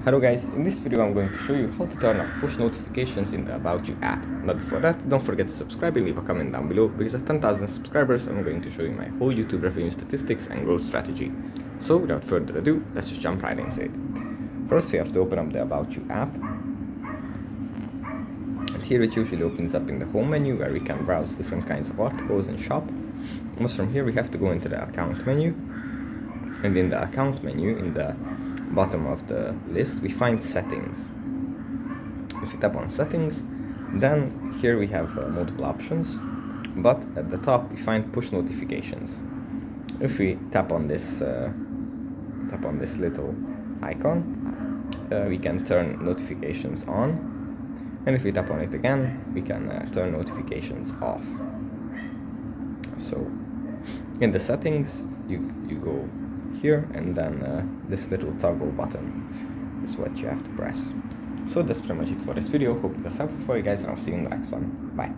Hello guys, in this video I'm going to show you how to turn off push notifications in the About You app. But before that, don't forget to subscribe and leave a comment down below, because at 10,000 subscribers I'm going to show you my whole YouTube revenue statistics and growth strategy. So without further ado, let's just jump right into it. First we have to open up the About You app. And here it usually opens up in the home menu where we can browse different kinds of articles and shop. Once from here we have to go into the account menu. And in the account menu, in the bottom of the list, we find settings. If we tap on settings, then here we have multiple options, but at the top we find push notifications. If we tap on this little icon, we can turn notifications on, and if we tap on it again, we can turn notifications off. So in the settings, you go here, and then this little toggle button is what you have to press. So that's pretty much it for this video. Hope it was helpful for you guys, and I'll see you in the next one. Bye.